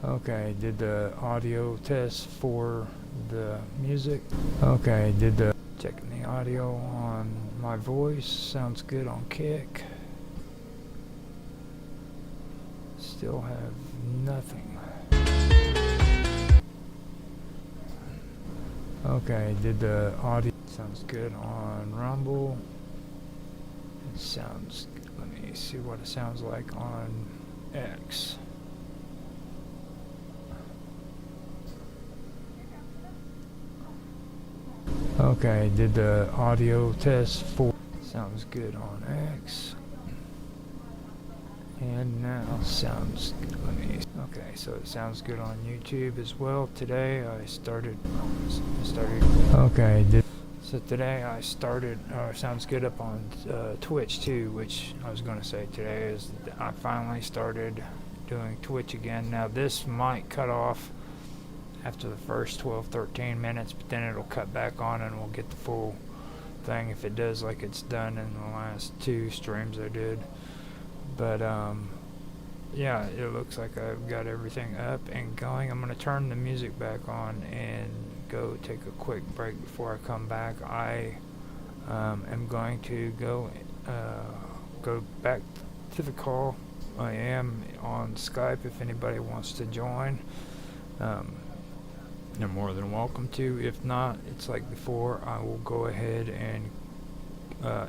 Okay, did the audio test for the music. Okay, did the checking the audio on my voice. Sounds good on kick. Still have nothing. Okay, did the audio sounds good on Rumble. It sounds, let me see what it sounds like on X. Okay, did the audio test for sounds good on X. And now sounds good. Let me okay, so it sounds good on YouTube as well. Today I started okay, so today I started sounds good up on Twitch too, which I was going to say today is I finally started doing Twitch again. Now this might cut off after the first 12-13 minutes, but then it'll cut back on and we'll get the full thing if it does like it's done in the last 2 streams I did. But yeah, it looks like I've got everything up and going. I'm going to turn the music back on and go take a quick break before I come back. I am going to go back to the call. I am on Skype if anybody wants to join. You're more than welcome to. If not, it's like before, I will go ahead and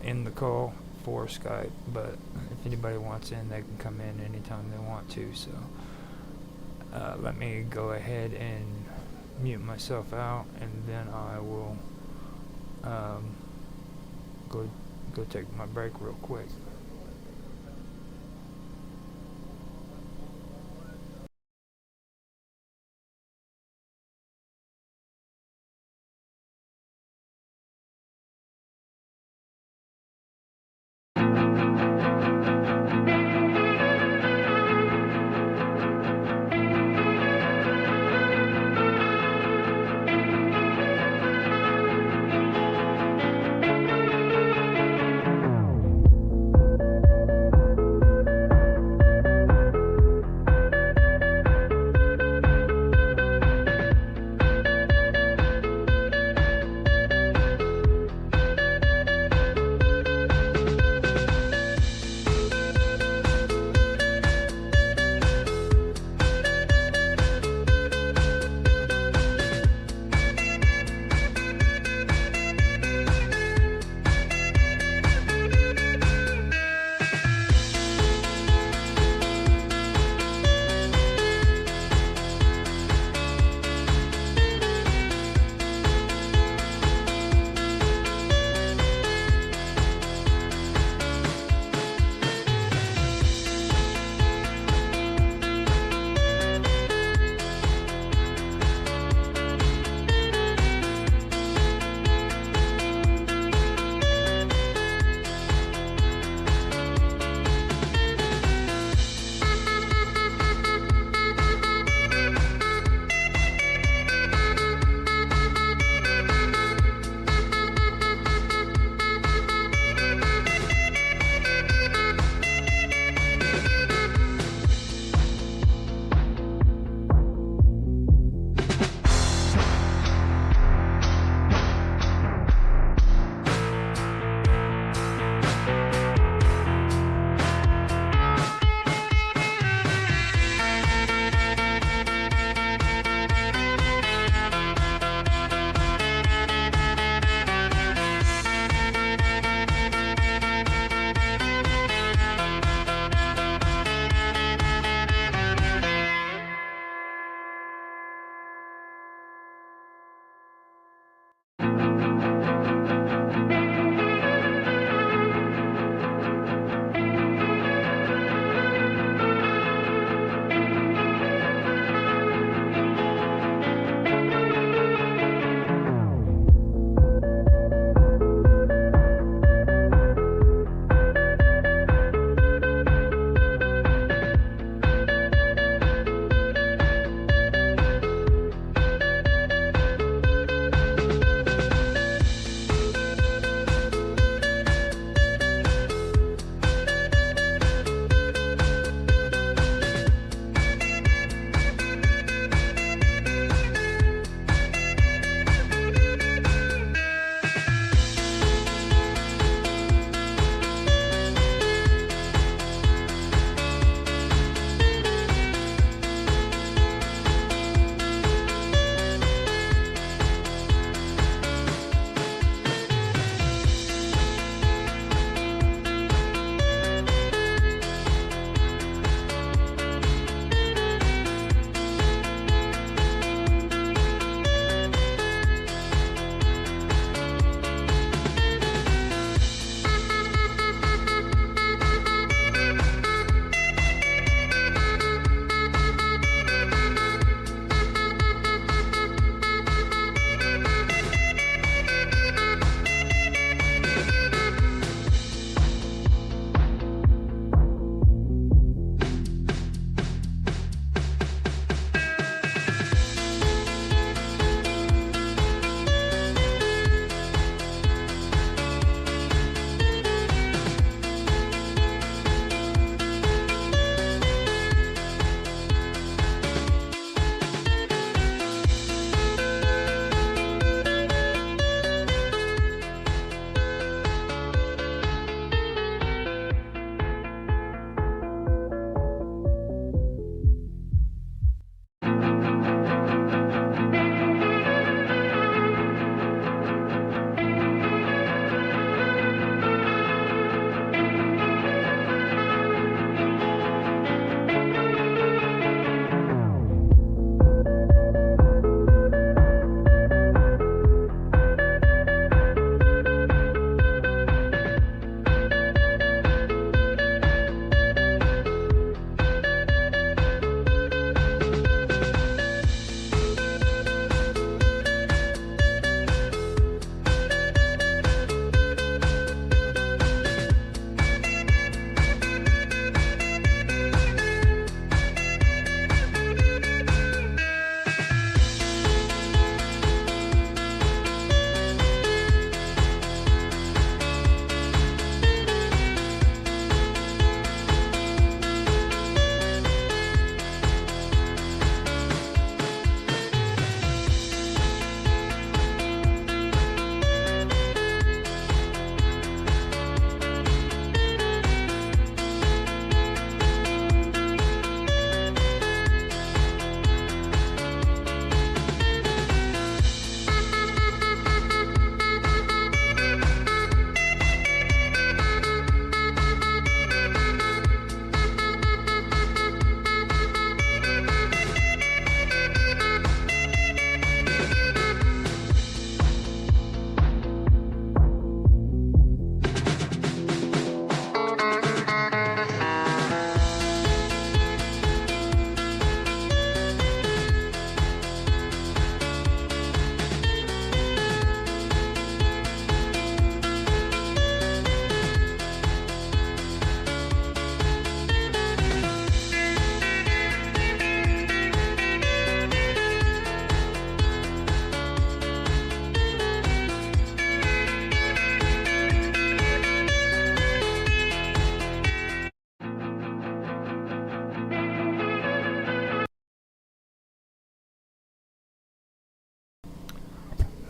end the call for Skype, but if anybody wants in, they can come in anytime they want to. So let me go ahead and mute myself out, and then I will go take my break real quick.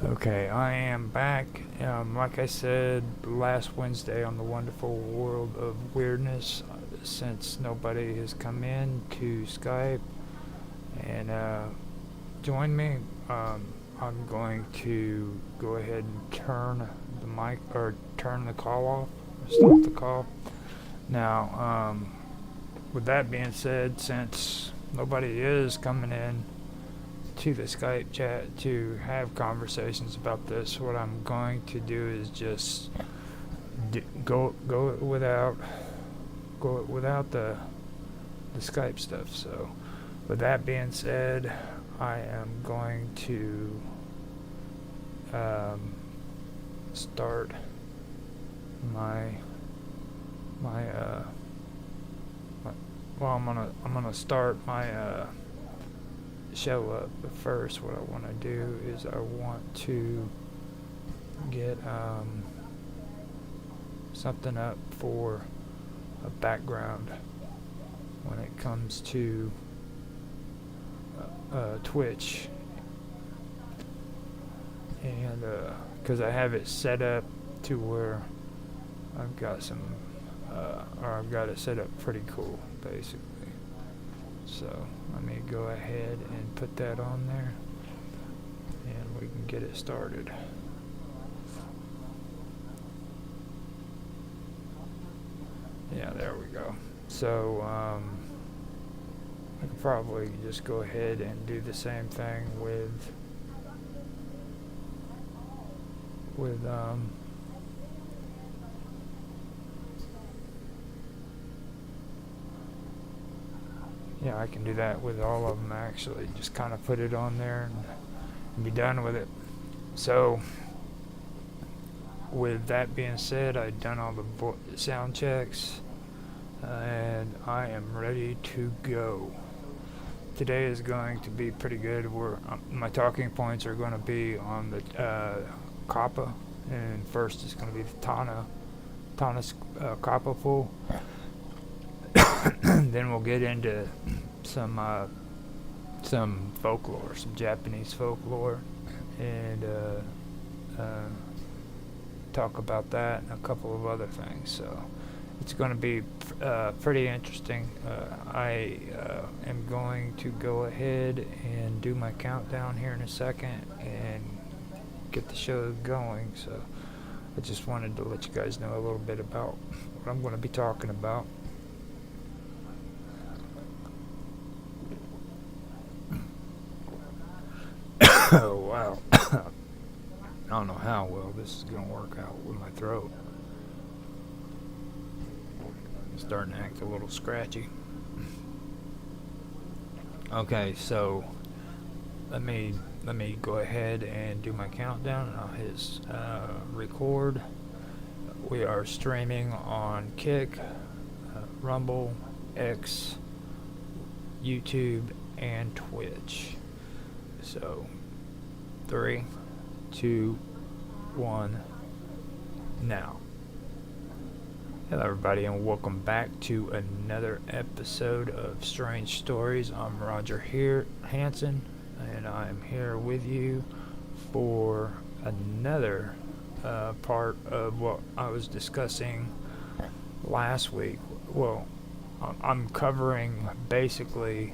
Okay, I am back. Like I said last Wednesday on the Wonderful World of Weirdness, since nobody has come in to Skype and join me, I'm going to go ahead and turn the mic, or turn the call off, stop the call. Now, with that being said, since nobody is coming in to the Skype chat to have conversations about this, what I'm going to do is just go without the Skype stuff. So with that being said, I am going to start I'm gonna start my show up. But first, what I want to do is I want to get something up for a background when it comes to Twitch, and because I have it set up to where I've got some I've got it set up pretty cool, basically. So let me go ahead and put that on there, and we can get it started. Yeah, there we go. So I could probably just go ahead and do the same thing with yeah, I can do that with all of them, actually. Just kind of put it on there and be done with it. So, with that being said, I've done all the sound checks, and I am ready to go. Today is going to be pretty good. My talking points are going to be on the Kappa, and first is going to be the Tana's Kappa pool. Then we'll get into some folklore, some Japanese folklore, and talk about that and a couple of other things. So it's going to be pretty interesting. I am going to go ahead and do my countdown here in a second and get the show going. So I just wanted to let you guys know a little bit about what I'm going to be talking about. Oh, wow. I don't know how well this is going to work out with my throat. It's starting to act a little scratchy. Okay, so let me go ahead and do my countdown. I'll hit record. We are streaming on Kick, Rumble, X, YouTube, and Twitch. So 3, 2, 1, now. Hello everybody, and welcome back to another episode of Strange Stories. I'm Roger here, Hanson, and I'm here with you for another part of what I was discussing last week. Well, I'm covering basically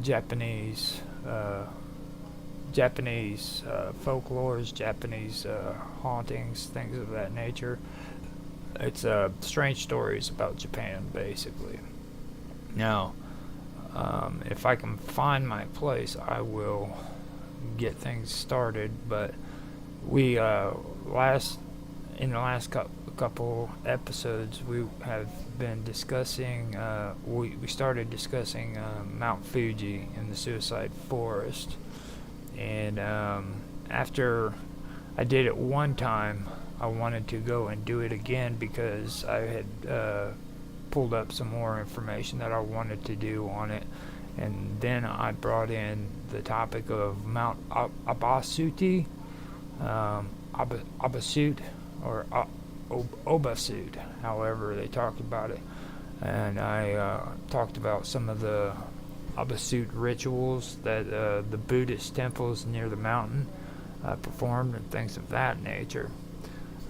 Japanese folklores, Japanese hauntings, things of that nature. It's strange stories about Japan, basically. Now, if I can find my place, I will get things started. But we in the last couple episodes, we have been discussing. We started discussing Mount Fuji and the Suicide Forest, and after I did it one time, I wanted to go and do it again because I had pulled up some more information that I wanted to do on it, and then I brought in the topic of Mount Abasute, Abasute, or Obasute, however they talked about it, and I talked about some of the Abasute rituals that the Buddhist temples near the mountain performed and things of that nature.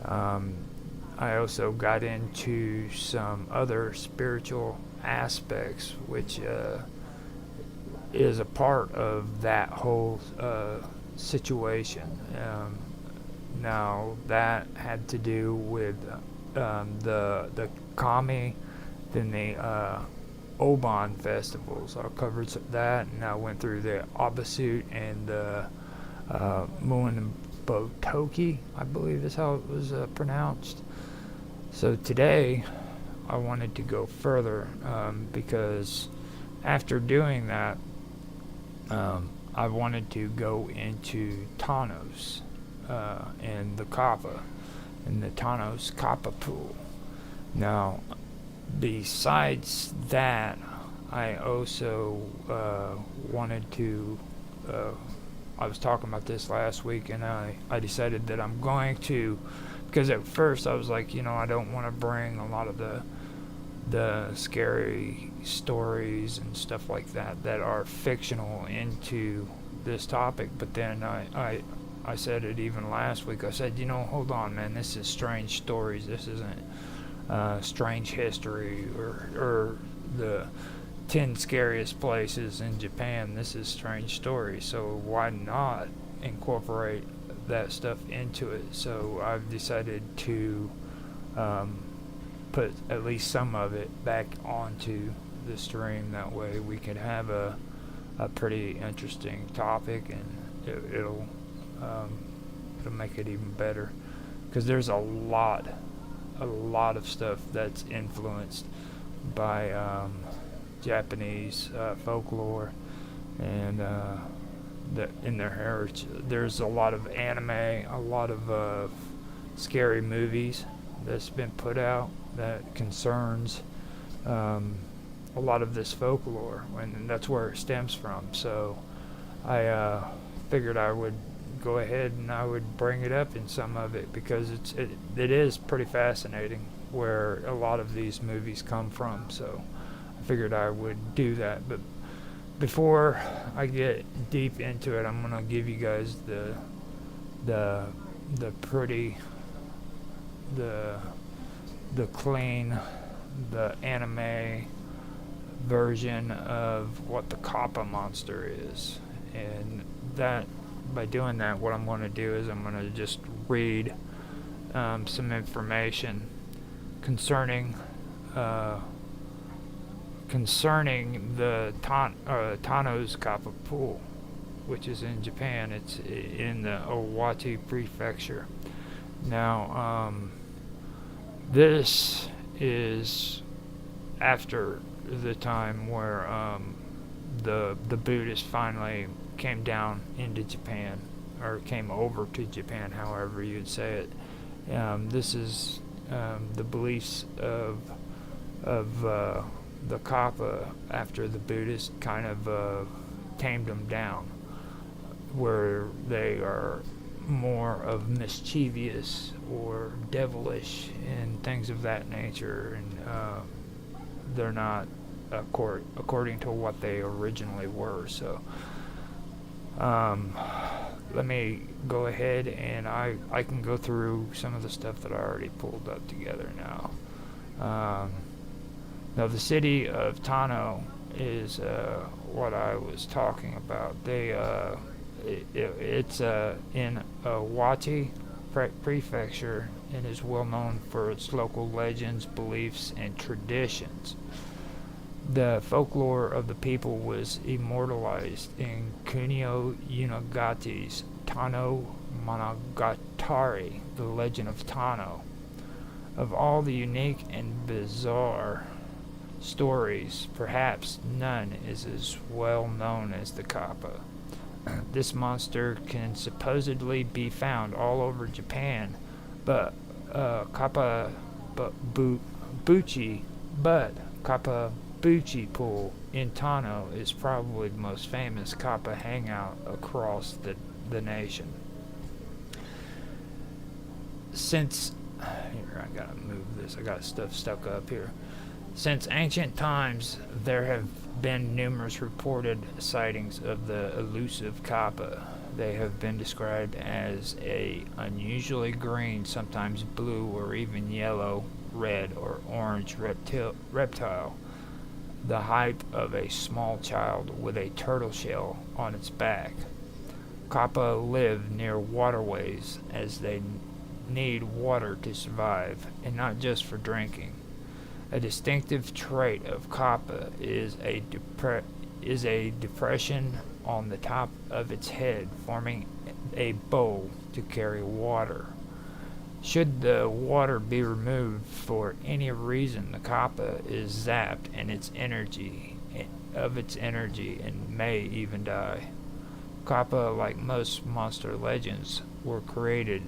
I also got into some other spiritual aspects, which is a part of that whole situation. Now, that had to do with the Kami, then the Oban festivals. I covered that, and I went through the Abasut and the Muinbotoki, I believe is how it was pronounced. So today, I wanted to go further because after doing that, I wanted to go into Tanos and the Kappa, and the Tanos Kappa pool. Now, besides that, I also wanted to, I was talking about this last week, and I decided that I'm going to, because at first I was like, I don't want to bring a lot of the scary stories and stuff like that are fictional into this topic. But then I said it even last week. I said, hold on, man, this is strange stories. This isn't strange history or the 10 scariest places in Japan. This is strange stories. So why not incorporate that stuff into it? So I've decided to put at least some of it back onto the stream. That way we can have a pretty interesting topic, and it'll make it even better, because there's a lot of stuff that's influenced by Japanese folklore and in their heritage. There's a lot of anime, a lot of scary movies that's been put out that concerns a lot of this folklore, and that's where it stems from. So I figured I would go ahead and I would bring it up in some of it, because it is pretty fascinating where a lot of these movies come from. So I figured I would do that. But before I get deep into it, I'm gonna give you guys the clean, the anime version of what the Kappa monster is. And that, by doing that, what I'm going to do is I'm going to just read some information concerning the Tanos Kappa pool, which is in Japan. It's in the Owati prefecture. Now, this is after the time where the Buddhists finally came down into Japan, or came over to Japan, however you'd say it. This is the beliefs of the Kappa after the Buddhists kind of tamed them down, where they are more of mischievous or devilish and things of that nature, and they're not according to what they originally were. So let me go ahead and I can go through some of the stuff that I already pulled up together now. Now, the city of Tano is what I was talking about. It's in Owati prefecture, and is well known for its local legends, beliefs, and traditions. The folklore of the people was immortalized in Kunio Unagati's Tano Monogatari, the legend of Tano. Of all the unique and bizarre stories, perhaps none is as well known as the Kappa. This monster can supposedly be found all over Japan, but Kappa Buchi pool in Tano is probably the most famous Kappa hangout across the nation. Since here, I gotta move this. I got stuff stuck up here. Since ancient times, there have been numerous reported sightings of the elusive kappa. They have been described as a unusually green, sometimes blue or even yellow, red, or orange reptile, the height of a small child with a turtle shell on its back. Kappa live near waterways as they need water to survive, and not just for drinking. A distinctive trait of kappa is a depression on the top of its head, forming a bowl to carry water. Should the water be removed for any reason, the kappa is zapped and its energy and may even die. Kappa, like most monster legends, were created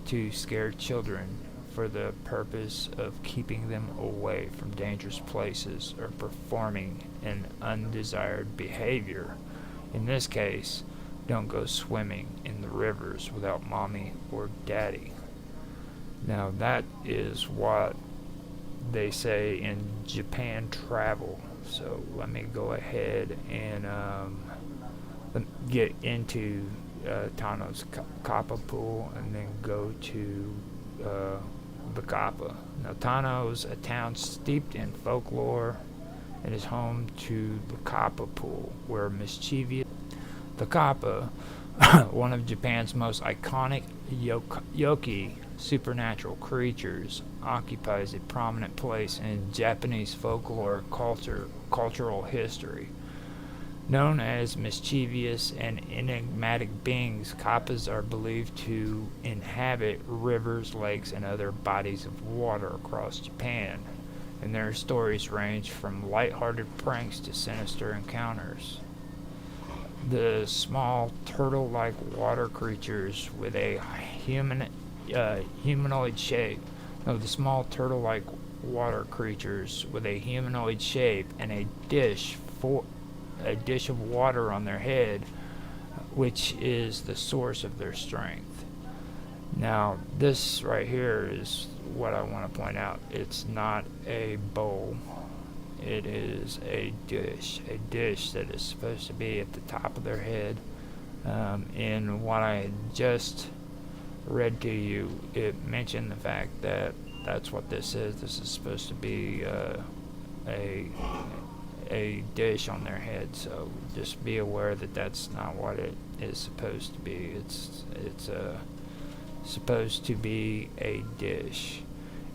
to scare children for the purpose of keeping them away from dangerous places or performing an undesired behavior. In this case, don't go swimming in the rivers without mommy or daddy. Now that is what they say in Japan travel. So let me go ahead and get into Tano's Kappa pool and then go to the Kappa. Now Tano's a town steeped in folklore and is home to the Kappa pool, where mischievous the Kappa, one of Japan's most iconic yokai supernatural creatures, occupies a prominent place in Japanese folklore cultural history. Known as mischievous and enigmatic beings, kappas are believed to inhabit rivers, lakes, and other bodies of water across Japan, and their stories range from light-hearted pranks to sinister encounters. The small turtle-like water creatures with a humanoid shape. No, the small turtle-like water creatures with a humanoid shape and a dish of water on their head, which is the source of their strength. Now, this right here is what I want to point out. It's not a bowl. It is a dish that is supposed to be at the top of their head. In what I had just read to you, it mentioned the fact that that's what this is. This is supposed to be a dish on their head, so just be aware that that's not what it is supposed to be. It's supposed to be a dish,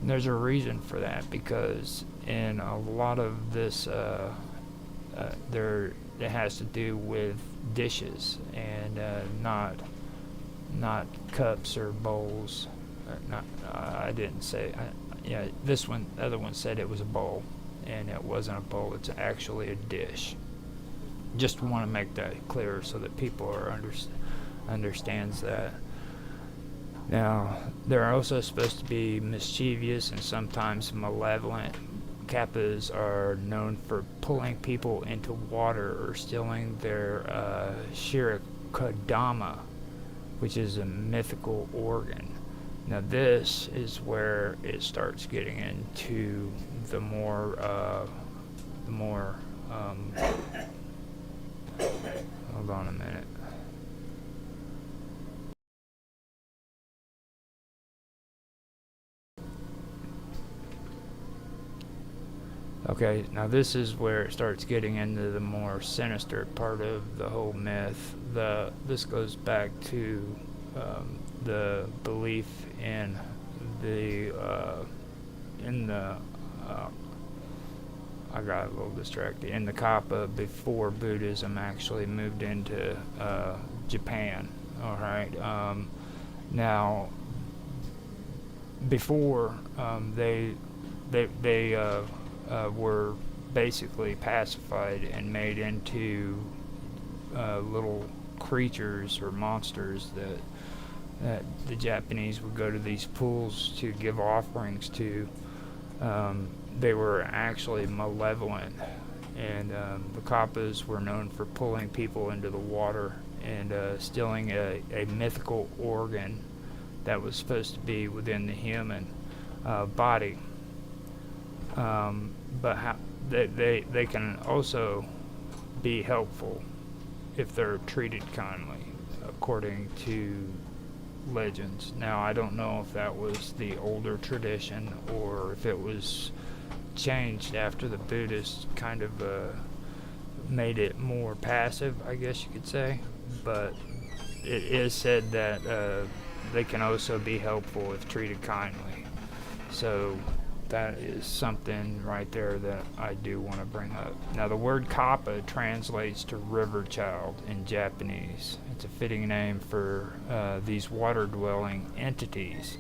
and there's a reason for that, because in a lot of this it has to do with dishes and not cups or bowls. I didn't say. This one, the other one said it was a bowl, and it wasn't a bowl. It's actually a dish. Just want to make that clear so that people understands that. Now, they're also supposed to be mischievous and sometimes malevolent. Kappas are known for pulling people into water or stealing their shirikodama, which is a mythical organ. Now this is where it starts getting into the more hold on a minute. Okay, now this is where it starts getting into the more sinister part of the whole myth. This goes back to the belief in I got a little distracted, in the Kappa before Buddhism actually moved into Japan. All right. Now, before they were basically pacified and made into little creatures or monsters that the Japanese would go to these pools to give offerings to. They were actually malevolent, and the Kappas were known for pulling people into the water and stealing a mythical organ that was supposed to be within the human body. But they can also be helpful if they're treated kindly, according to legends. Now, I don't know if that was the older tradition or if it was changed after the Buddhists kind of made it more passive, I guess you could say. But it is said that they can also be helpful if treated kindly. So that is something right there that I do want to bring up. Now, the word kappa translates to river child in Japanese. It's a fitting name for these water-dwelling entities.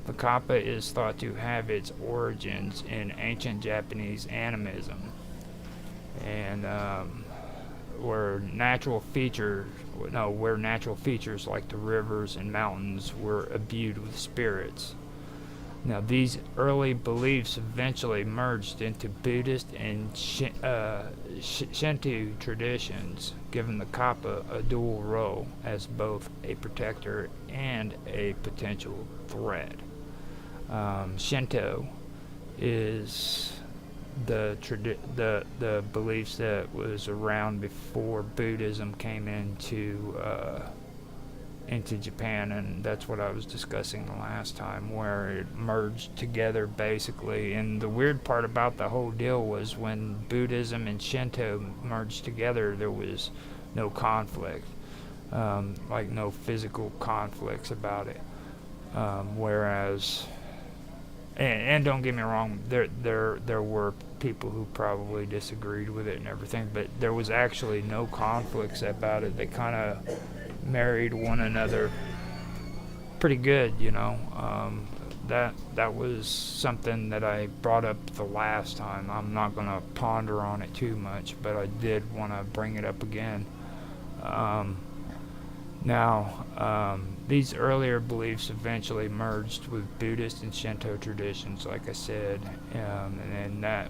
The kappa is thought to have its origins in ancient Japanese animism, and where natural features like the rivers and mountains were imbued with spirits. Now, these early beliefs eventually merged into Buddhist and Shinto traditions, giving the kappa a dual role as both a protector and a potential threat. Shinto is the beliefs that was around before Buddhism came into Japan, and that's what I was discussing the last time, where it merged together basically. And the weird part about the whole deal was when Buddhism and Shinto merged together, there was no conflict, like no physical conflicts about it. Whereas, and don't get me wrong, there were people who probably disagreed with it and everything, but there was actually no conflicts about it. They kind of married one another pretty good, you know. That was something that I brought up the last time. I'm not going to ponder on it too much, but I did want to bring it up again. These earlier beliefs eventually merged with Buddhist and Shinto traditions, like I said, and that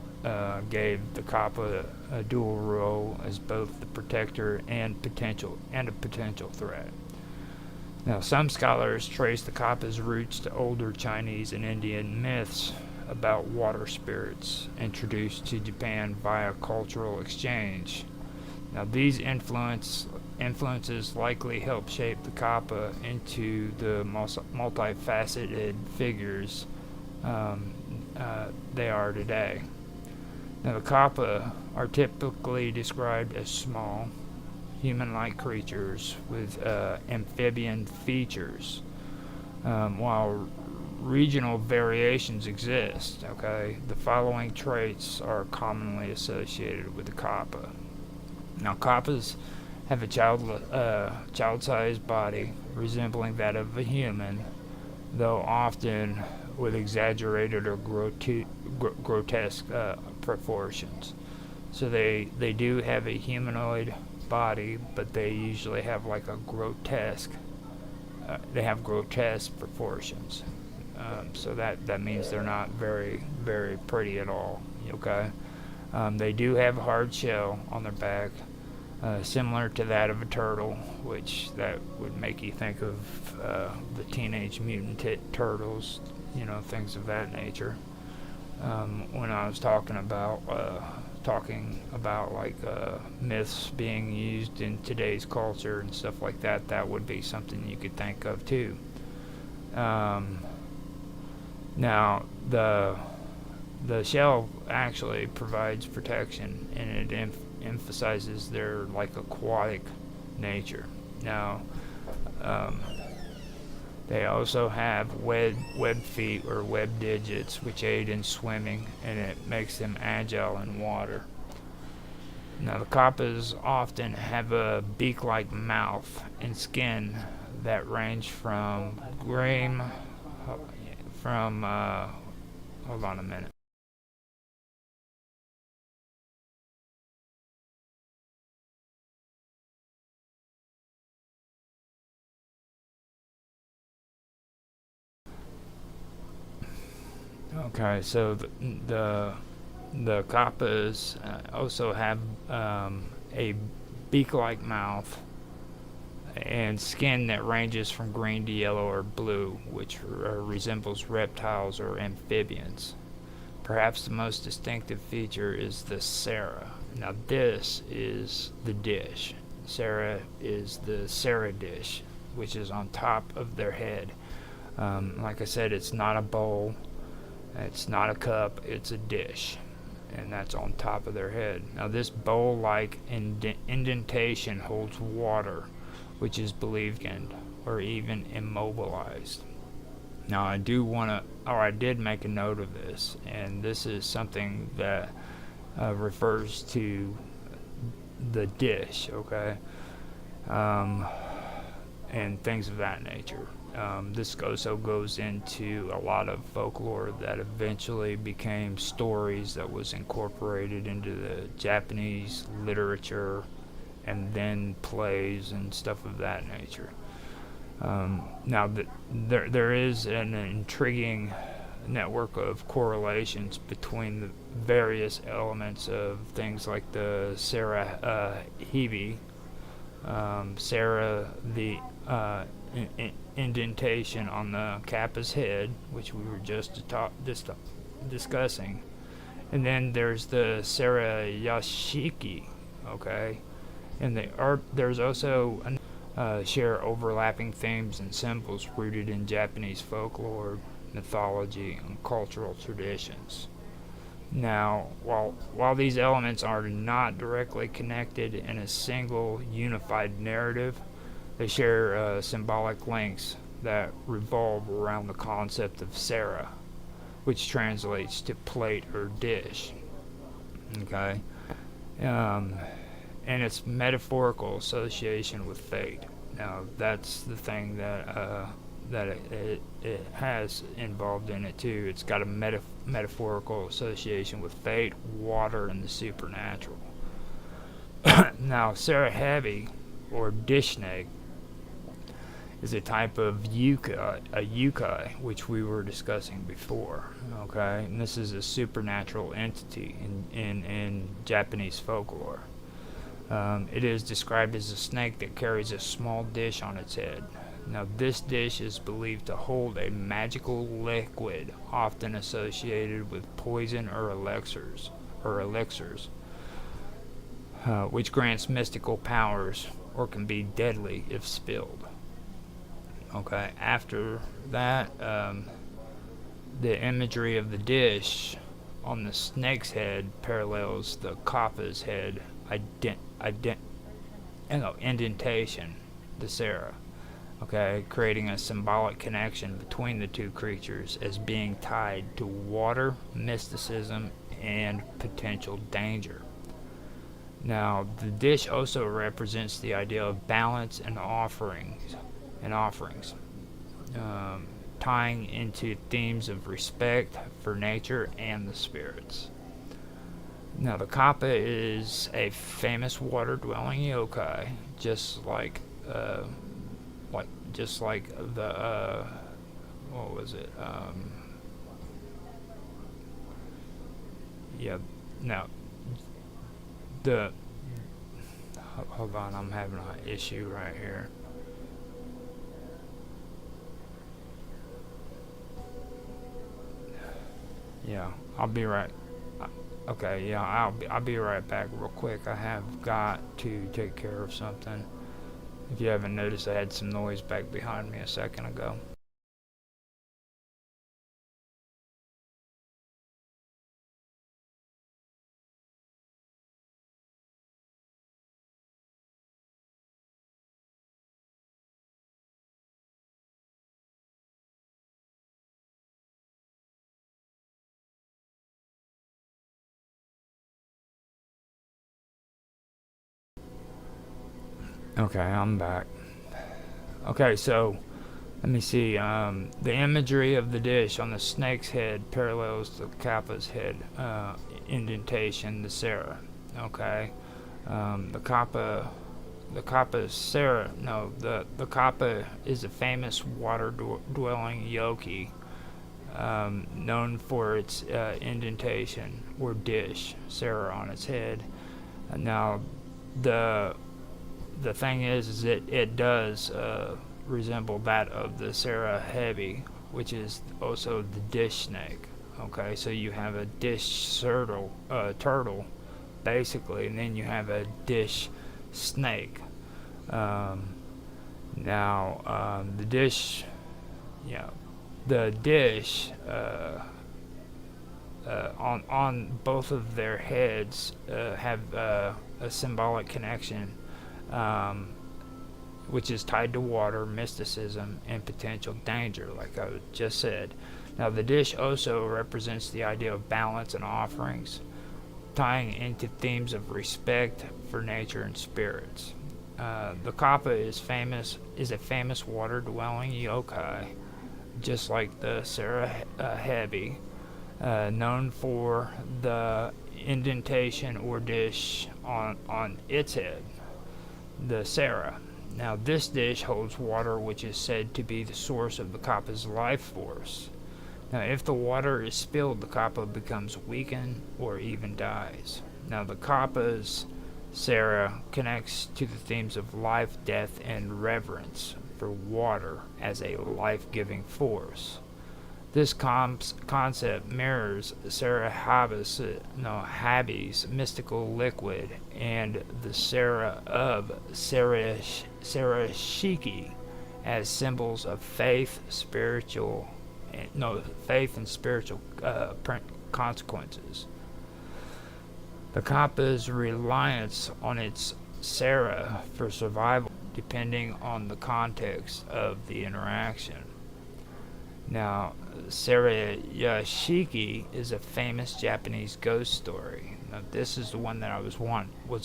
gave the kappa a dual role as both the protector and a potential threat. Now, some scholars trace the kappa's roots to older Chinese and Indian myths about water spirits introduced to Japan via cultural exchange. Now, these influences likely helped shape the kappa into the multifaceted figures they are today. Now, the kappa are typically described as small, human-like creatures with amphibian features, while regional variations exist. Okay, the following traits are commonly associated with the kappa. Now, kappas have a child-sized body resembling that of a human, though often with exaggerated or grotesque proportions. So they do have a humanoid body, but they usually have like a grotesque proportions. So that means they're not very, very pretty at all. Okay. They do have a hard shell on their back, similar to that of a turtle, which that would make you think of the Teenage Mutant Turtles, things of that nature. When I was talking about like myths being used in today's culture and stuff like that, that would be something you could think of too. Now, the shell actually provides protection, and it emphasizes their like aquatic nature. Now, they also have web feet or web digits, which aid in swimming, and it makes them agile in water. Now, the kappas often have a beak-like mouth and skin that range from hold on a minute. Okay, so the kappas also have a beak-like mouth and skin that ranges from green to yellow or blue, which resembles reptiles or amphibians. Perhaps the most distinctive feature is the sera. Now this is the dish. Sarah is the Sarah dish, which is on top of their head. Like I said, it's not a bowl, it's not a cup, it's a dish, and that's on top of their head. Now this bowl-like indentation holds water, which is believed in or even immobilized. Now I did make a note of this, and this is something that refers to the dish, okay, and things of that nature. This also goes into a lot of folklore that eventually became stories that was incorporated into the Japanese literature and then plays and stuff of that nature. Now, there is an intriguing network of correlations between the various elements of things like the Sarah Heavy, Sarah the indentation on the Kappa's head, which we were just discussing, and then there's the Sarah Yashiki, okay, and there's also share overlapping themes and symbols rooted in Japanese folklore, mythology, and cultural traditions. Now, while these elements are not directly connected in a single unified narrative, they share symbolic links that revolve around the concept of Sarah, which translates to plate or dish. Okay? And its metaphorical association with fate. Now, that's the thing that it has involved in it too. It's got a metaphorical association with fate, water, and the supernatural. Now, Sarah Heavy, or dish snake, is a type of yukai, which we were discussing before. Okay, and this is a supernatural entity in Japanese folklore. It is described as a snake that carries a small dish on its head. Now, this dish is believed to hold a magical liquid, often associated with poison or elixirs, which grants mystical powers or can be deadly if spilled. Okay, after that, the imagery of the dish on the snake's head parallels the Kappa's head indentation, the Sarah. Okay, creating a symbolic connection between the two creatures as being tied to water, mysticism, and potential danger. Now, the dish also represents the idea of balance and offerings, tying into themes of respect for nature and the spirits. Now, the Kappa is a famous water-dwelling yokai, just like the what was it? Yeah. Now, hold on, I'm having an issue right here. Yeah, I'll be right. Okay, yeah, I'll be right back real quick. I have got to take care of something. If you haven't noticed, I had some noise back behind me a second ago. Okay, I'm back. Okay, so let me see. The imagery of the dish on the snake's head parallels the Kappa's head indentation, the Sarah. Okay, the Kappa is a famous water-dwelling yoki, known for its indentation or dish, Sarah, on its head. Now, the thing is it does resemble that of the Sarah Heavy, which is also the dish snake. Okay, so you have a dish turtle basically, and then you have a dish snake. The dish, the dish on both of their heads have a symbolic connection, which is tied to water, mysticism, and potential danger, like I just said. Now, the dish also represents the idea of balance and offerings, tying into themes of respect for nature and spirits. The kappa is a famous water-dwelling yokai, just like the Sarahebi, known for the indentation or dish on its head, the Sara. Now, this dish holds water, which is said to be the source of the kappa's life force. Now, if the water is spilled, the kappa becomes weakened or even dies. Now, the kappa's Sara connects to the themes of life, death, and reverence for water as a life-giving force. This concept mirrors Habi's mystical liquid and the Sara of Sarashiki as symbols of faith and spiritual consequences. The kappa's reliance on its Sara for survival, depending on the context of the interaction. Now, Sarayashiki is a famous Japanese ghost story. Now, this is the one that I was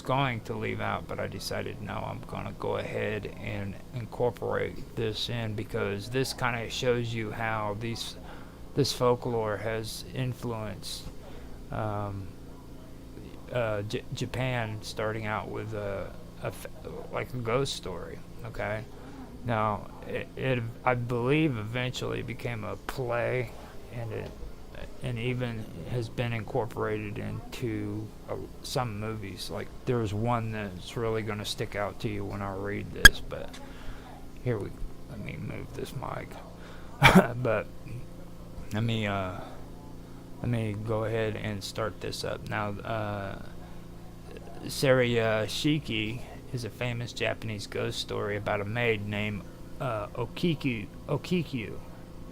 going to leave out, but I decided no, I'm going to go ahead and incorporate this in, because this kind of shows you how this folklore has influenced Japan, starting out with like a ghost story. Okay. Now, it I believe eventually became a play, and even has been incorporated into some movies. Like, there's one that's really going to stick out to you when I read this, but let me move this mic. But let me go ahead and start this up. Now, Sarayashiki is a famous Japanese ghost story about a maid named Okiku,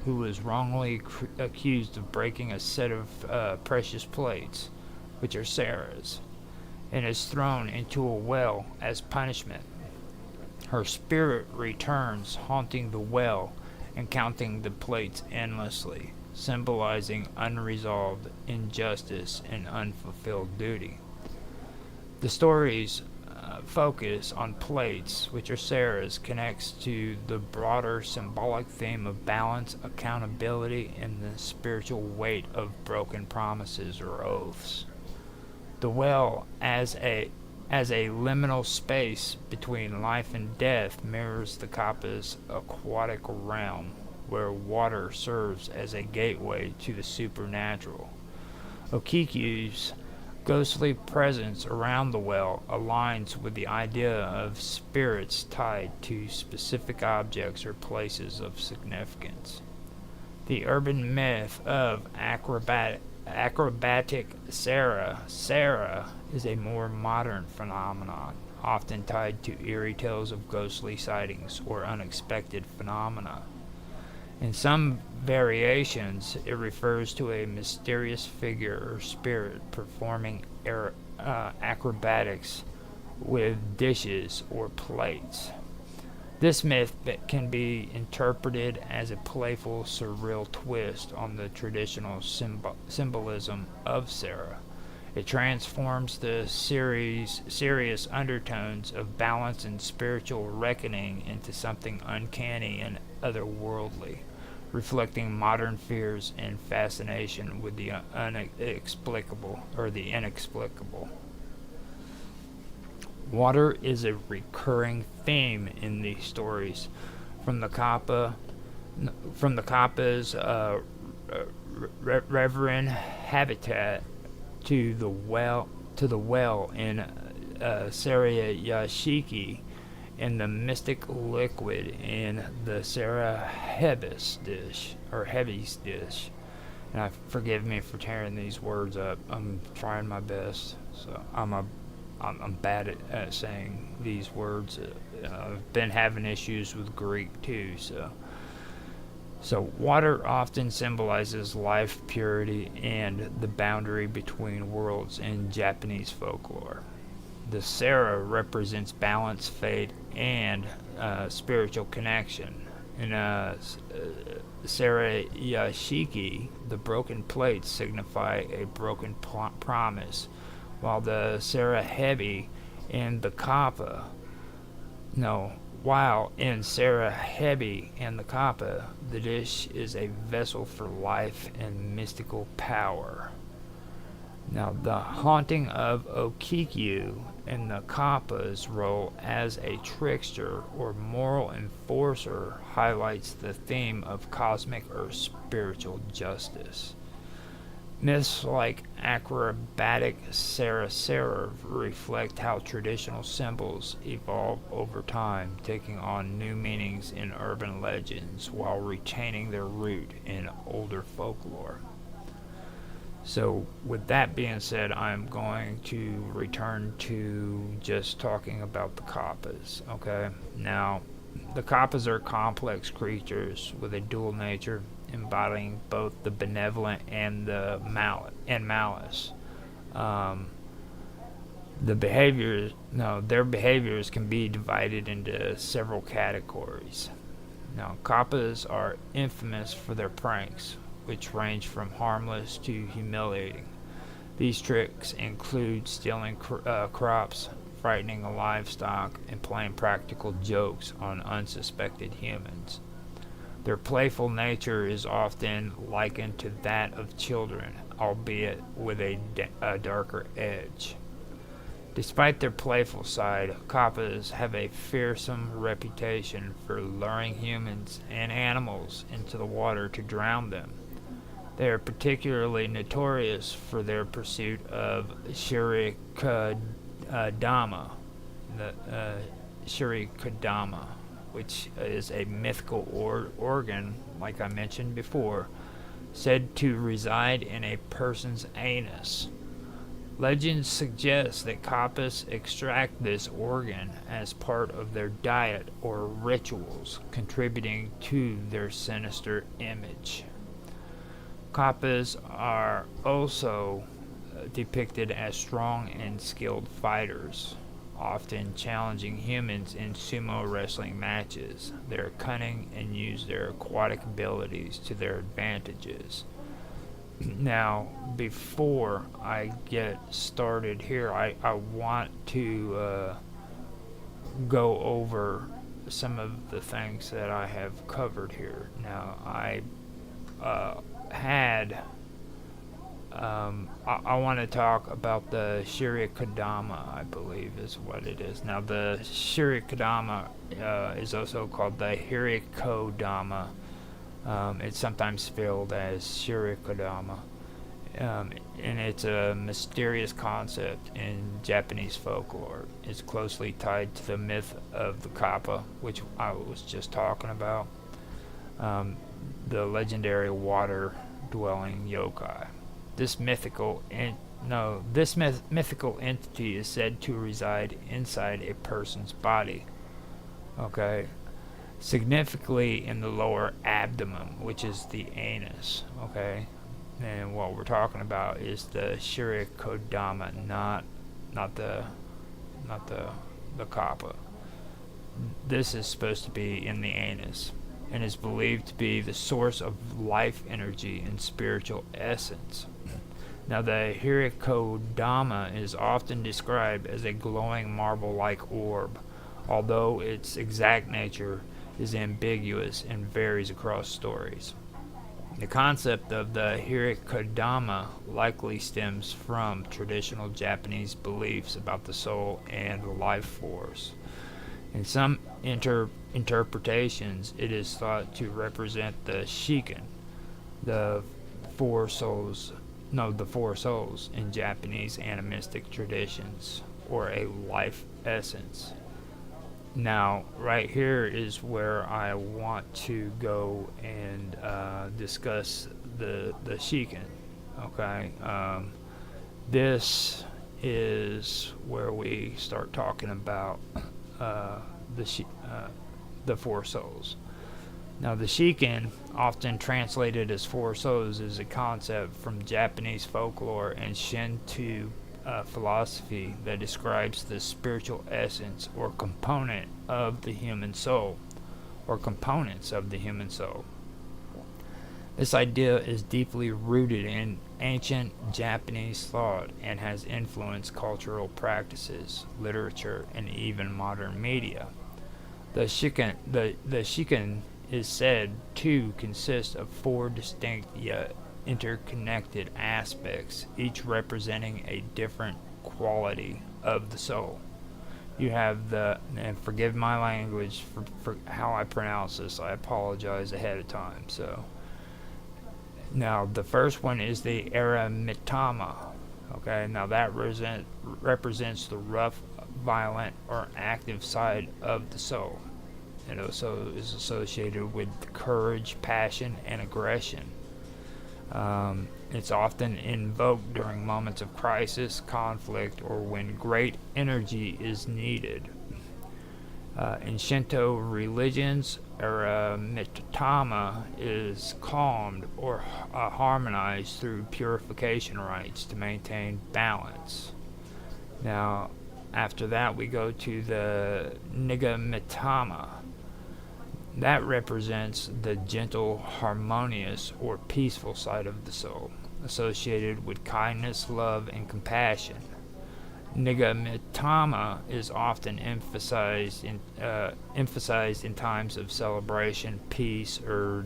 who was wrongly accused of breaking a set of precious plates, which are Sarah's, and is thrown into a well as punishment. Her spirit returns, haunting the well and counting the plates endlessly, symbolizing unresolved injustice and unfulfilled duty. The story's focus on plates, which are Sarah's, connects to the broader symbolic theme of balance, accountability, and the spiritual weight of broken promises or oaths. The well, as a liminal space between life and death, mirrors the kappa's aquatic realm, where water serves as a gateway to the supernatural. Okiku's ghostly presence around the well aligns with the idea of spirits tied to specific objects or places of significance. The urban myth of acrobatic Sarah is a more modern phenomenon, often tied to eerie tales of ghostly sightings or unexpected phenomena. In some variations, it refers to a mysterious figure or spirit performing acrobatics with dishes or plates. This myth can be interpreted as a playful, surreal twist on the traditional symbolism of Sarah. It transforms the serious undertones of balance and spiritual reckoning into something uncanny and otherworldly, reflecting modern fears and fascination with the inexplicable. Water is a recurring theme in these stories, from the kappa's reverent habitat to the well in Sarayashiki, and the mystic liquid in the Hebi's dish. And forgive me for tearing these words up. I'm trying my best. So I'm bad at saying these words. I've been having issues with Greek too. So water often symbolizes life, purity, and the boundary between worlds in Japanese folklore. The Sara represents balance, fate, and spiritual connection. In Sara Yashiki, the broken plates signify a broken promise, while the Sara Hebi and the Kappa, while in Sara Hebi and the Kappa, the dish is a vessel for life and mystical power. Now, the haunting of Okikyu and the Kappa's role as a trickster or moral enforcer highlights the theme of cosmic or spiritual justice. Myths like acrobatic Sara reflect how traditional symbols evolve over time, taking on new meanings in urban legends while retaining their root in older folklore. So, with that being said, I'm going to return to just talking about the Kappas, okay? Now, the Kappas are complex creatures with a dual nature, embodying both the benevolent and the malice. Their behaviors can be divided into several categories. Now, Kappas are infamous for their pranks, which range from harmless to humiliating. These tricks include stealing crops, frightening livestock, and playing practical jokes on unsuspected humans. Their playful nature is often likened to that of children, albeit with a darker edge. Despite their playful side, Kappas have a fearsome reputation for luring humans and animals into the water to drown them. They are particularly notorious for their pursuit of Shirikadama, which is a mythical organ, like I mentioned before, said to reside in a person's anus. Legends suggest that Kappas extract this organ as part of their diet or rituals, contributing to their sinister image. Kappas are also depicted as strong and skilled fighters, often challenging humans in sumo wrestling matches. They are cunning and use their aquatic abilities to their advantages. Now, before I get started here, I want to go over some of the things that I have covered here. Now, I want to talk about the Shirikadama, I believe is what it is. Now, the Shirikadama is also called the Hirikodama. It's sometimes spelled as Shirikadama. And it's a mysterious concept in Japanese folklore. It's closely tied to the myth of the Kappa, which I was just talking about. The legendary water-dwelling yokai. This mythical entity is said to reside inside a person's body. Okay, significantly in the lower abdomen, which is the anus. Okay, and what we're talking about is the Shirikodama, not the Kappa. This is supposed to be in the anus, and is believed to be the source of life energy and spiritual essence. Now, the Hirikodama is often described as a glowing marble-like orb, although its exact nature is ambiguous and varies across stories. The concept of the Hirikodama likely stems from traditional Japanese beliefs about the soul and the life force. In some interpretations, it is thought to represent the Shiken, the four souls in Japanese animistic traditions, or a life essence. Now, right here is where I want to go and discuss the Shikin. Okay, this is where we start talking about the four souls. Now, the Shikin, often translated as four souls, is a concept from Japanese folklore and Shinto philosophy that describes the spiritual essence or component of the human soul, or components of the human soul. This idea is deeply rooted in ancient Japanese thought and has influenced cultural practices, literature, and even modern media. The Shikin is said to consist of four distinct yet interconnected aspects, each representing a different quality of the soul. You have and forgive my language for how I pronounce this, I apologize ahead of time. So, now the first one is the Aramitama. Okay, now that represents the rough, violent, or active side of the soul. It also is associated with courage, passion, and aggression. It's often invoked during moments of crisis, conflict, or when great energy is needed. In Shinto religions, Aramitama is calmed or harmonized through purification rites to maintain balance. Now, after that, we go to the Nigamitama. That represents the gentle, harmonious, or peaceful side of the soul, associated with kindness, love, and compassion. Nigamitama is often emphasized in times of celebration, peace, or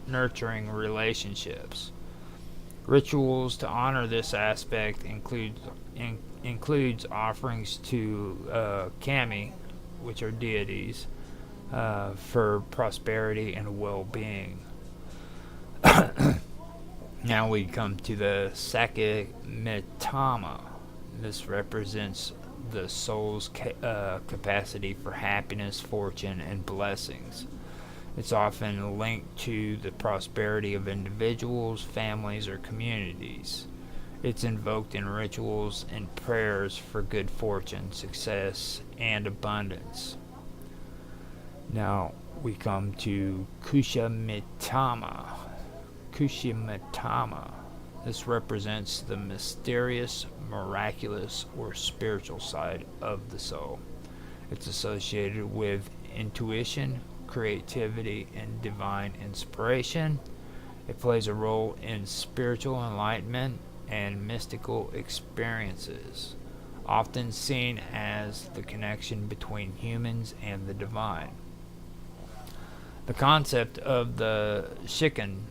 nurturing relationships. Rituals to honor this aspect includes offerings to kami, which are deities, for prosperity and well-being. Now we come to the Sakimitama. This represents the soul's capacity for happiness, fortune, and blessings. It's often linked to the prosperity of individuals, families, or communities. It's invoked in rituals and prayers for good fortune, success, and abundance. Now we come to Kushamitama. Kushamitama. This represents the mysterious, miraculous, or spiritual side of the soul. It's associated with intuition, creativity, and divine inspiration. It plays a role in spiritual enlightenment and mystical experiences, often seen as the connection between humans and the divine. The concept of the Shikin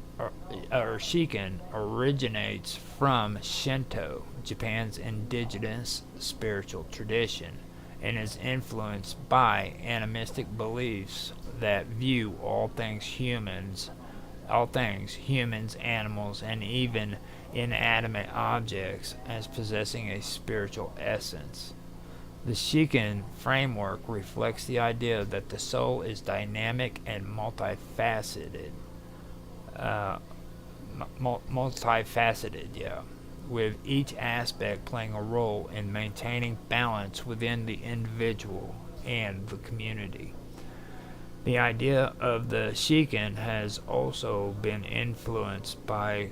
originates from Shinto, Japan's indigenous spiritual tradition, and is influenced by animistic beliefs that view all things humans, animals, and even inanimate objects as possessing a spiritual essence. The Shikin framework reflects the idea that the soul is dynamic and multifaceted. With each aspect playing a role in maintaining balance within the individual and the community. The idea of the Shikin has also been influenced by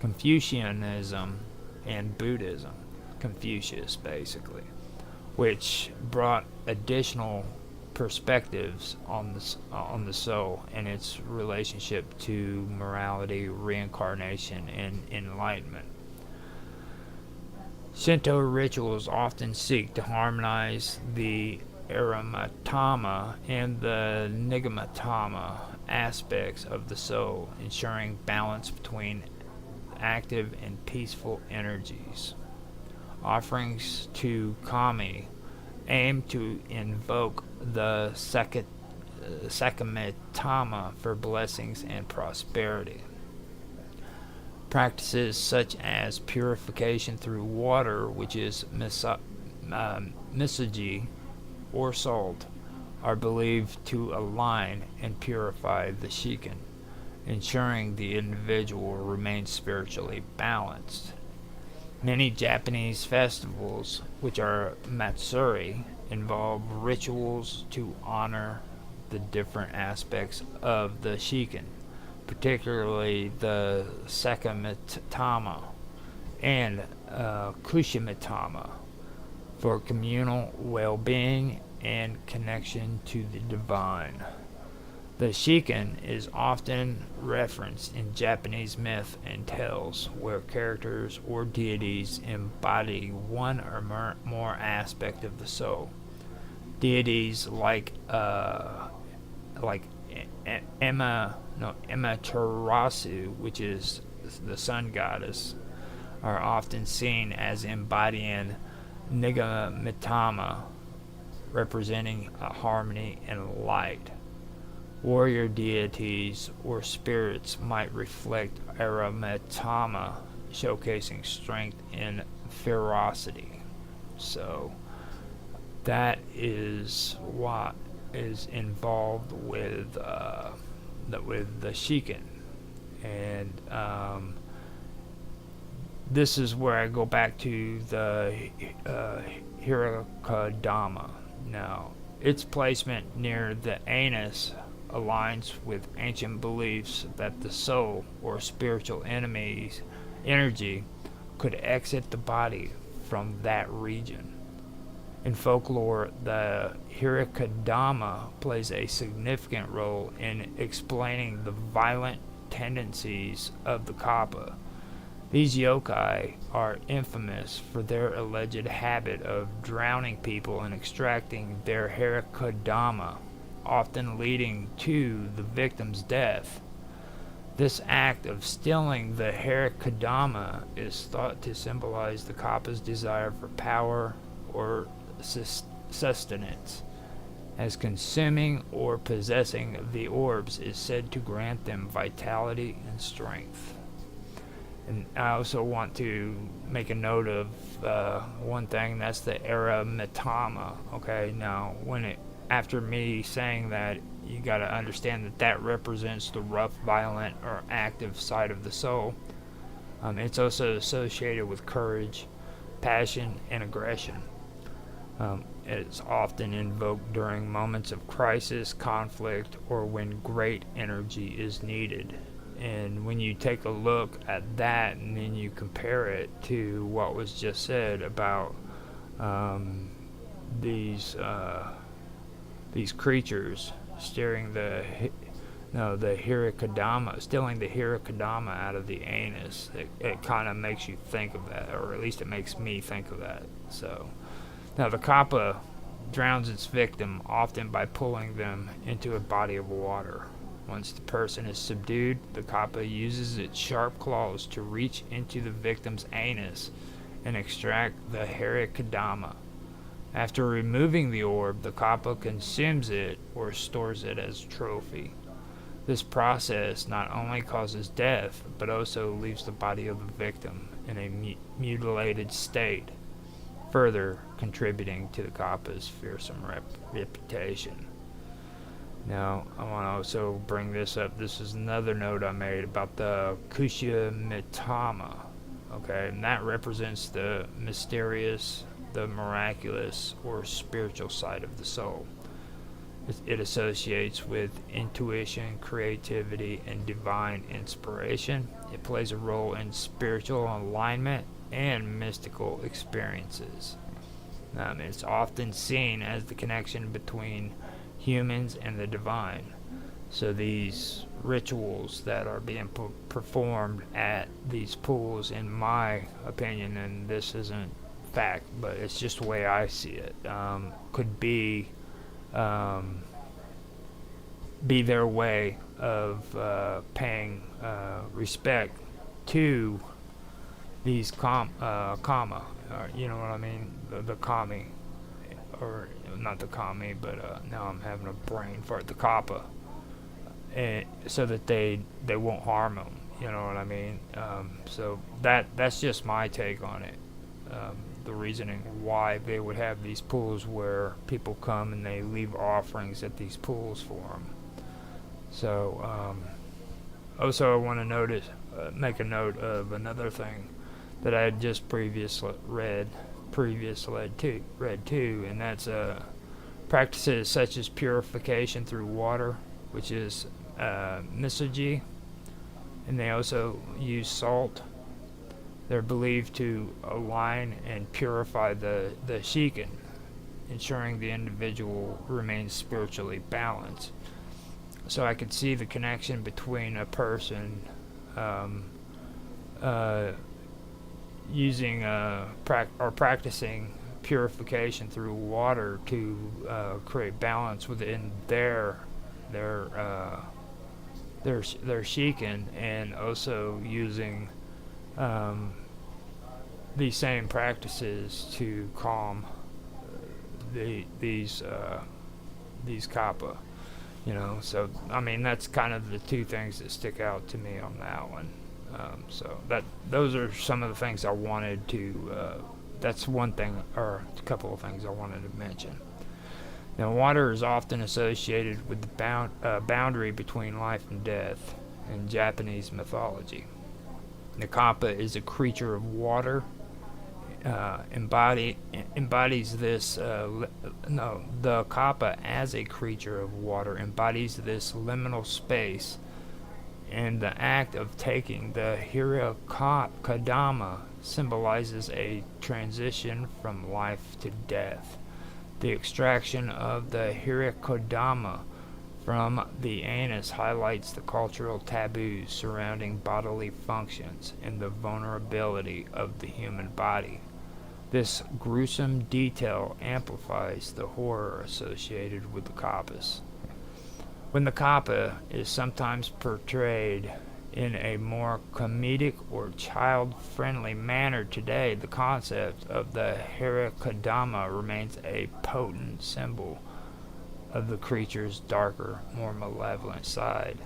Confucianism and Buddhism, Confucius basically, which brought additional perspectives on the soul and its relationship to morality, reincarnation, and enlightenment. Shinto rituals often seek to harmonize the Aramitama and the Nigamitama aspects of the soul, ensuring balance between active and peaceful energies. Offerings to kami aim to invoke the Sakimitama for blessings and prosperity. Practices such as purification through water, which is misogi or salt, are believed to align and purify the Shiken, ensuring the individual remains spiritually balanced. Many Japanese festivals, which are Matsuri, involve rituals to honor the different aspects of the Shiken, particularly the Sakamitama and Kushimitama, for communal well-being and connection to the divine. The Shiken is often referenced in Japanese myth and tales where characters or deities embody one or more aspect of the soul. Deities like Amaterasu, which is the sun goddess, are often seen as embodying Nigamitama, representing harmony and light. Warrior deities or spirits might reflect Aramitama, showcasing strength and ferocity. So that is what is involved with the Shiken, and this is where I go back to the Hirakadama. Now, its placement near the anus aligns with ancient beliefs that the soul or spiritual energy could exit the body from that region. In folklore, the Hirakadama plays a significant role in explaining the violent tendencies of the Kappa. These yokai are infamous for their alleged habit of drowning people and extracting their Hirakadama, often leading to the victim's death. This act of stealing the Hirakadama is thought to symbolize the Kappa's desire for power or sustenance, as consuming or possessing the orbs is said to grant them vitality and strength. And I also want to make a note of one thing, that's the Aramitama. Okay, now after me saying that, you got to understand that represents the rough, violent, or active side of the soul. It's also associated with courage, passion, and aggression. It's often invoked during moments of crisis, conflict, or when great energy is needed. And when you take a look at that and then you compare it to what was just said about these creatures stealing the Hirakadama out of the anus, it kind of makes you think of that, or at least it makes me think of that. So now the Kappa drowns its victim often by pulling them into a body of water. Once the person is subdued, the Kappa uses its sharp claws to reach into the victim's anus and extract the Hirakadama. After removing the orb, the Kappa consumes it or stores it as a trophy. This process not only causes death, but also leaves the body of the victim in a mutilated state, further contributing to the Kappa's fearsome reputation. Now, I want to also bring this up. This is another note I made about the Kushimitama. Okay, and that represents the mysterious, the miraculous, or spiritual side of the soul. It associates with intuition, creativity, and divine inspiration. It plays a role in spiritual alignment and mystical experiences. It's often seen as the connection between humans and the divine. So these rituals that are being performed at these pools, in my opinion, and this isn't fact, but it's just the way I see it, could be their way of paying respect to these kama, or, you know what I mean, the kami, or not the kami, but now I'm having a brain fart, the kappa, so that they won't harm them, you know what I mean. So that's just my take on it. the reasoning why they would have these pools where people come and they leave offerings at these pools for them. So, also I want to make a note of another thing that I had just previously read too, and that's practices such as purification through water, which is misogy, and they also use salt. They're believed to align and purify the Shikin, ensuring the individual remains spiritually balanced. So I could see the connection between a person using practicing purification through water to create balance within their Shikin, and also using these same practices to calm these kappa. So I mean, that's kind of the two things that stick out to me on that one. So those are some of the things I wanted to. That's one thing, or a couple of things I wanted to mention. Now, water is often associated with the boundary between life and death in Japanese mythology. The kappa is a creature of water. Embodies this. The kappa as a creature of water embodies this liminal space, and the act of taking the Hirakadama symbolizes a transition from life to death. The extraction of the Hirakadama from the anus highlights the cultural taboos surrounding bodily functions and the vulnerability of the human body. This gruesome detail amplifies the horror associated with the kappas. When the kappa is sometimes portrayed in a more comedic or child-friendly manner today, the concept of the Hirakadama remains a potent symbol of the creature's darker, more malevolent side.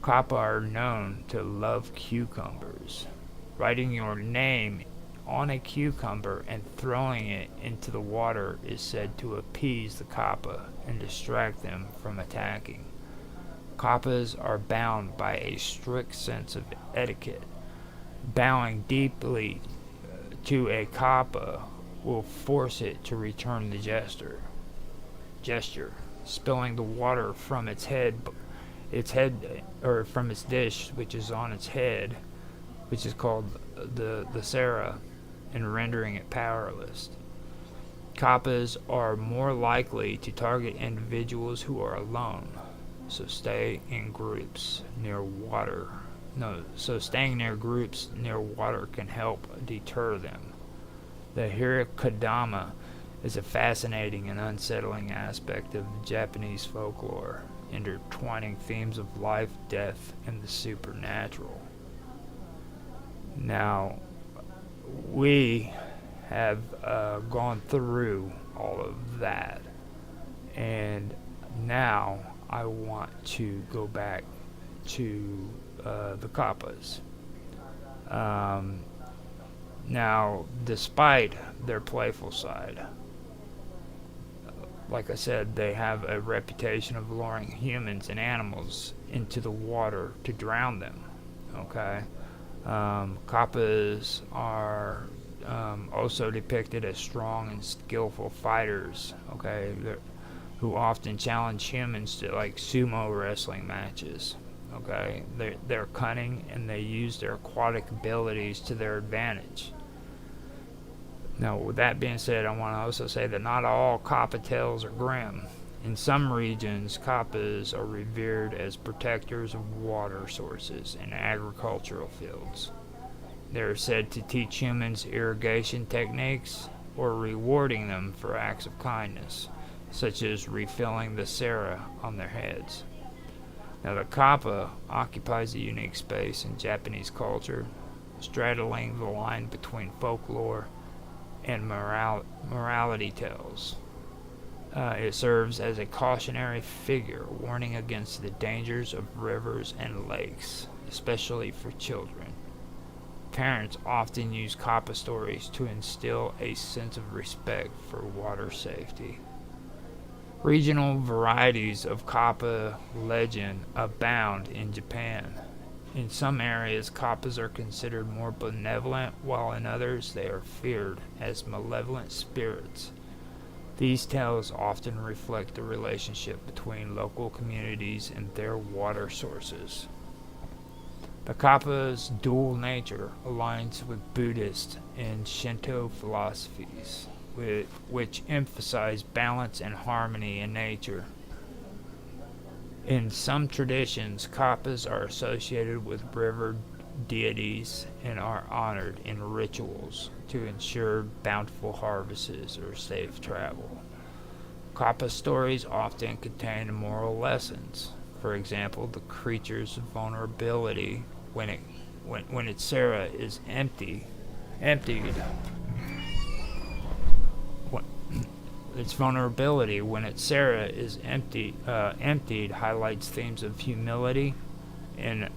Kappa are known to love cucumbers. Writing your name on a cucumber and throwing it into the water is said to appease the kappa and distract them from attacking. Kappas are bound by a strict sense of etiquette. Bowing deeply to a kappa will force it to return the gesture. Spilling the water from its head, or from its dish, which is on its head, which is called the Sarah, and rendering it powerless. Kappas are more likely to target individuals who are alone, so stay in groups near water. Staying near groups near water can help deter them. The Hirakadama is a fascinating and unsettling aspect of Japanese folklore, intertwining themes of life, death, and the supernatural. Now, we have gone through all of that, and now I want to go back to the kappas. Now, despite their playful side, like I said, they have a reputation of luring humans and animals into the water to drown them. Okay? Kappas are also depicted as strong and skillful fighters, okay, who often challenge humans to like sumo wrestling matches. Okay, they're cunning and they use their aquatic abilities to their advantage. Now, with that being said, I want to also say that not all kappa tales are grim. In some regions, kappas are revered as protectors of water sources and agricultural fields. They are said to teach humans irrigation techniques or rewarding them for acts of kindness, such as refilling the Sarah on their heads. Now, the kappa occupies a unique space in Japanese culture, straddling the line between folklore and morality tales. It serves as a cautionary figure, warning against the dangers of rivers and lakes, especially for children. parents often use Kappa stories to instill a sense of respect for water safety. Regional varieties of Kappa legend abound in Japan. In some areas, Kappas are considered more benevolent, while in others they are feared as malevolent spirits. These tales often reflect the relationship between local communities and their water sources. The Kappa's dual nature aligns with Buddhist and Shinto philosophies, which emphasize balance and harmony in nature. In some traditions, Kappas are associated with river deities and are honored in rituals to ensure bountiful harvests or safe travel. Kappa stories often contain moral lessons. For example, the creature's vulnerability when its Sarah is emptied. Its vulnerability when its Sarah is emptied highlights themes of humility and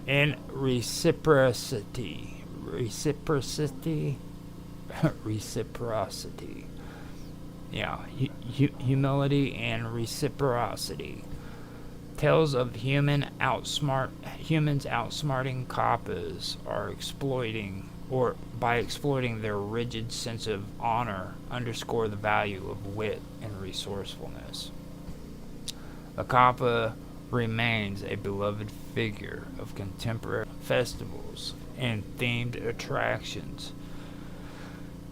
and reciprocity. Humility and reciprocity. Tales of humans outsmarting Kappas by exploiting their rigid sense of honor underscore the value of wit and resourcefulness. The Kappa remains a beloved figure of contemporary festivals and themed attractions.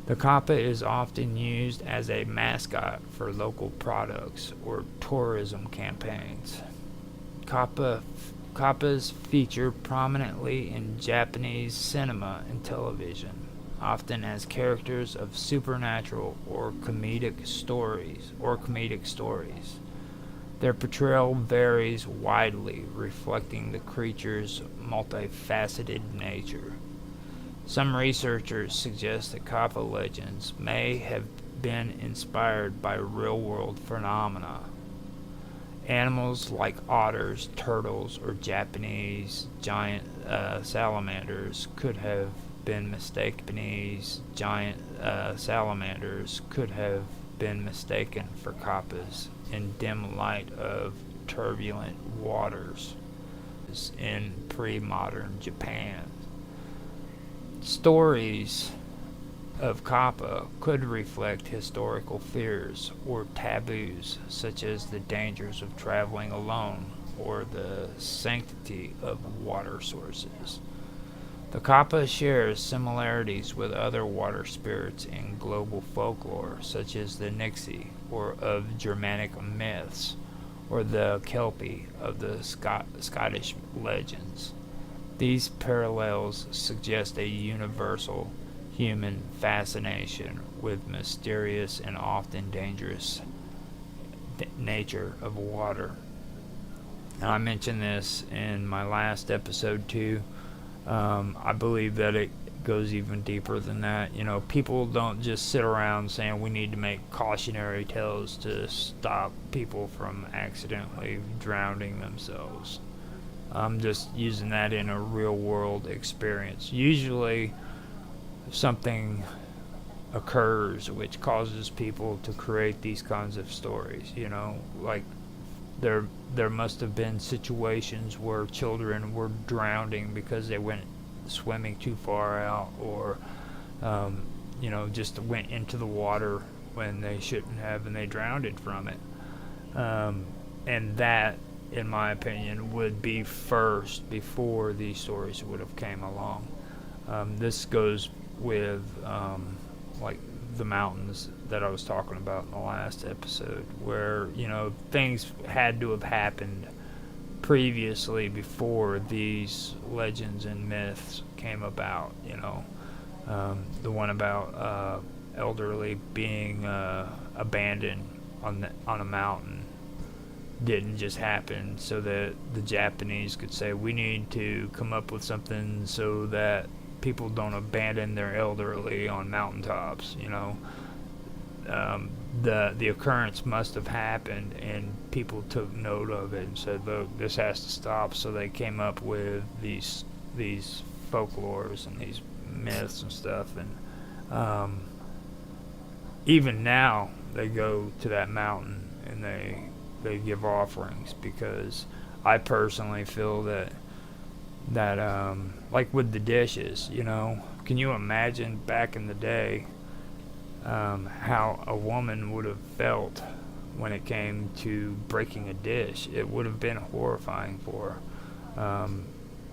The Kappa is often used as a mascot for local products or tourism campaigns. Kappas feature prominently in Japanese cinema and television, often as characters of supernatural or comedic stories. Their portrayal varies widely, reflecting the creature's multifaceted nature. Some researchers suggest that Kappa legends may have been inspired by real-world phenomena. Animals like otters, turtles, or Japanese giant salamanders could have been mistaken for Kappas in dim light of turbulent waters in pre-modern Japan. Stories of Kappa could reflect historical fears or taboos, such as the dangers of traveling alone or the sanctity of water sources. The Kappa shares similarities with other water spirits in global folklore, such as the Nixie or of Germanic myths, or the Kelpie of the Scottish legends. These parallels suggest a universal human fascination with mysterious and often dangerous nature of water. Now, I mentioned this in my last episode too. I believe that it goes even deeper than that. People don't just sit around saying we need to make cautionary tales to stop people from accidentally drowning themselves. I'm just using that in a real world experience. Usually something occurs which causes people to create these kinds of stories, like there must have been situations where children were drowning because they went swimming too far out, or just went into the water when they shouldn't have and they drowned from it, and that, in my opinion, would be first before these stories would have came along. This goes with like the mountains that I was talking about in the last episode, where things had to have happened previously before these legends and myths came about. The one about elderly being abandoned on a mountain didn't just happen so that the Japanese could say, we need to come up with something so that people don't abandon their elderly on mountaintops. the occurrence must have happened, and people took note of it and said, "Look, this has to stop." So they came up with these folklores and these myths and stuff, and even now they go to that mountain and they give offerings, because I personally feel that like with the dishes, can you imagine back in the day how a woman would have felt when it came to breaking a dish? It would have been horrifying for her.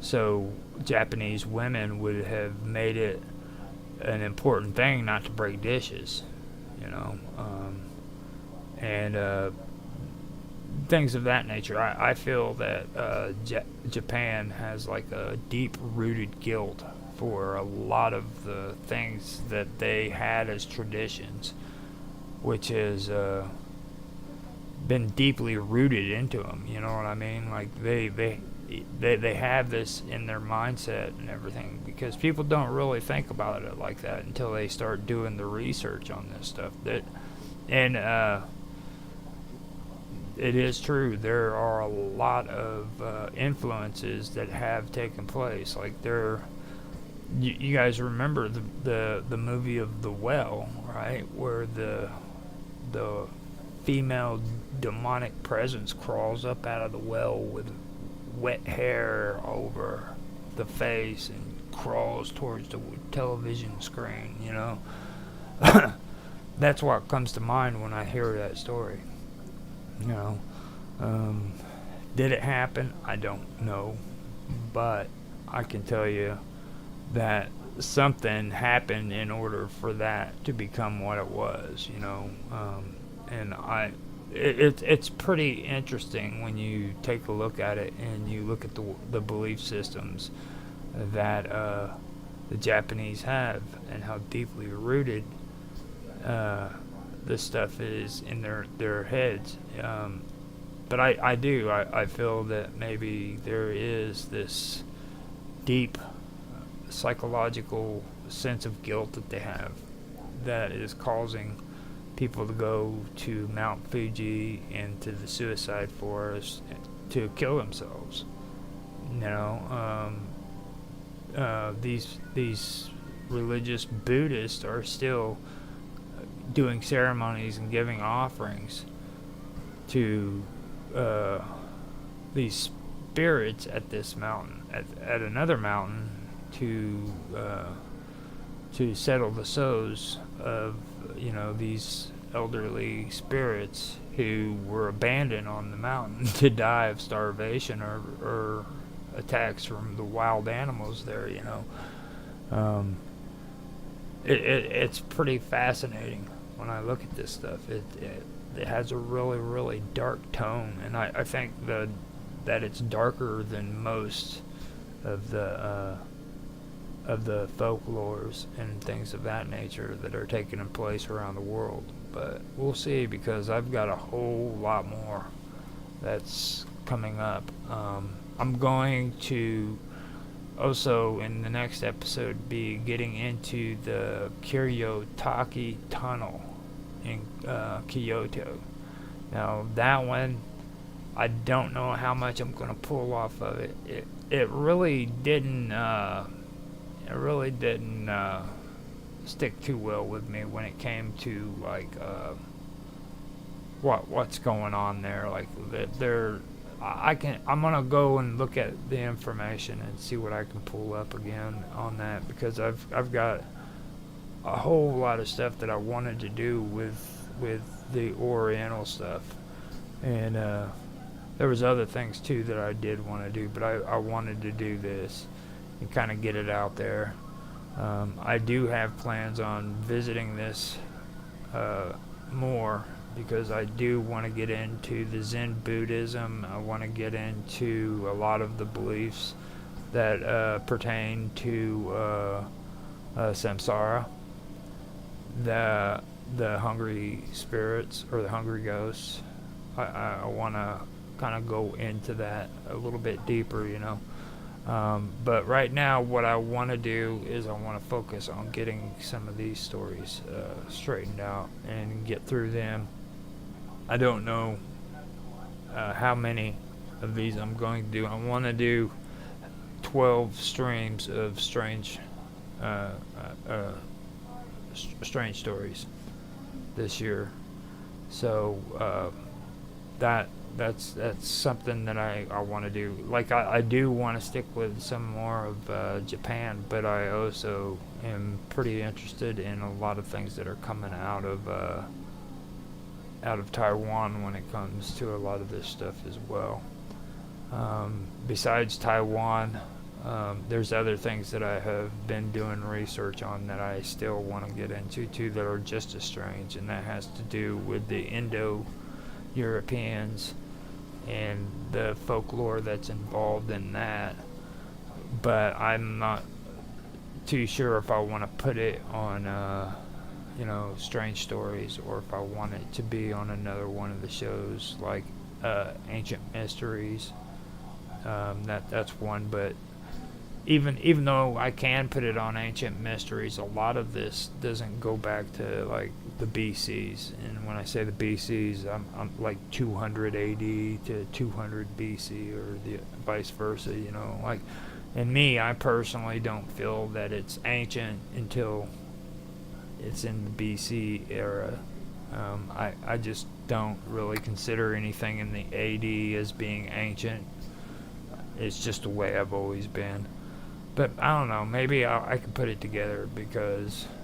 So Japanese women would have made it an important thing not to break dishes, and things of that nature. I feel that Japan has like a deep-rooted guilt for a lot of the things that they had as traditions, which has been deeply rooted into them. You know what I mean? Like they have this in their mindset and everything, because people don't really think about it like that until they start doing the research on this stuff. It is true. There are a lot of influences that have taken place. Like you guys remember the movie of The Well, right? Where the female demonic presence crawls up out of the well with wet hair over the face and crawls towards the television screen. That's what comes to mind when I hear that story. Did it happen? I don't know, but I can tell you that something happened in order for that to become what it was, and it's pretty interesting when you take a look at it and you look at the belief systems that the Japanese have, and how deeply rooted this stuff is in their heads. But I feel that maybe there is this deep psychological sense of guilt that they have that is causing people to go to Mount Fuji and to the suicide forest to kill themselves. These religious Buddhists are still doing ceremonies and giving offerings to these spirits at this mountain, at another mountain, to settle the souls of these elderly spirits who were abandoned on the mountain to die of starvation or attacks from the wild animals there. It's pretty fascinating when I look at this stuff. It has a really, really dark tone, and I think that it's darker than most of the folklores and things of that nature that are taking place around the world. But we'll see, because I've got a whole lot more that's coming up. I'm going to also, in the next episode, be getting into the Kiryotaki Tunnel in Kyoto. Now, that one, I don't know how much I'm going to pull off of it. It really didn't stick too well with me when it came to like what's going on there. Like I'm gonna go and look at the information and see what I can pull up again on that, because I've got a whole lot of stuff that I wanted to do with the Oriental stuff, and there was other things too that I did want to do, but I wanted to do this and kind of get it out there. I do have plans on visiting this more, because I do want to get into the Zen Buddhism. I want to get into a lot of the beliefs that pertain to samsara, the hungry spirits or the hungry ghosts. I want to kind of go into that a little bit deeper, But right now, what I want to do is I want to focus on getting some of these stories straightened out and get through them. I don't know how many of these I'm going to do. I want to do 12 streams of strange stories this year. So that's something that I want to do. Like I do want to stick with some more of Japan, but I also am pretty interested in a lot of things that are coming out of Taiwan when it comes to a lot of this stuff as well. Besides Taiwan, there's other things that I have been doing research on that I still want to get into too that are just as strange, and that has to do with the Indo-Europeans and the folklore that's involved in that. But I'm not too sure if I want to put it on Strange Stories, or if I want it to be on another one of the shows like Ancient Mysteries. That's one, but even though I can put it on Ancient Mysteries, a lot of this doesn't go back to like the BCs. And when I say the BCs, I'm like 200 AD to 200 BC, or the vice versa. Like, and me, I personally don't feel that it's ancient until it's in the BC era. I just don't really consider anything in the AD as being ancient. It's just the way I've always been. But I don't know, maybe I can put it together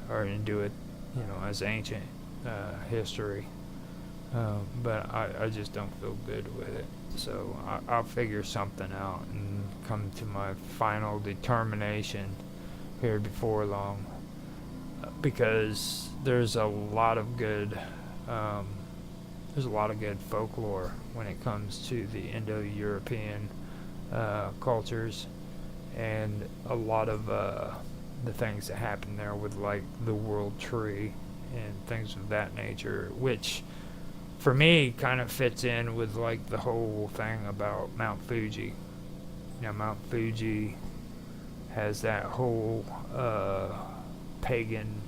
or do it, as ancient history. But I just don't feel good with it. So I'll figure something out and come to my final determination here before long. Because there's a lot of good folklore when it comes to the Indo-European cultures, and a lot of the things that happen there with like the world tree and things of that nature, which for me kind of fits in with like the whole thing about Mount Fuji. Mount Fuji has that whole pagan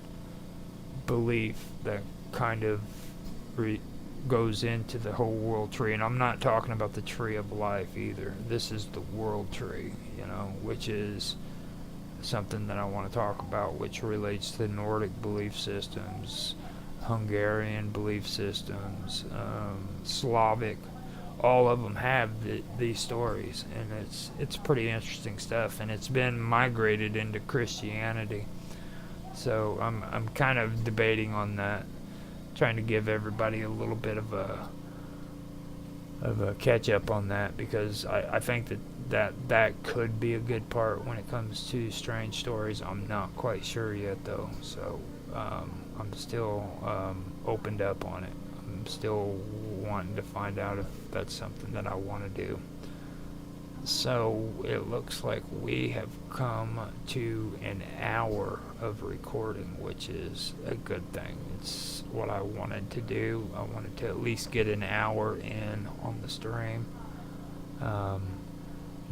belief that kind of goes into the whole world tree. And I'm not talking about the tree of life either. This is the world tree, which is something that I want to talk about, which relates to Nordic belief systems, Hungarian belief systems, Slavic. All of them have these stories, and it's pretty interesting stuff, and it's been migrated into Christianity. So I'm kind of debating on that, trying to give everybody a little bit of a catch up on that, because I think that could be a good part when it comes to strange stories. I'm not quite sure yet though, so I'm still opened up on it. I'm still wanting to find out if that's something that I want to do. So it looks like we have come to an hour of recording, which is a good thing. It's what I wanted to do. I wanted to at least get an hour in on the stream.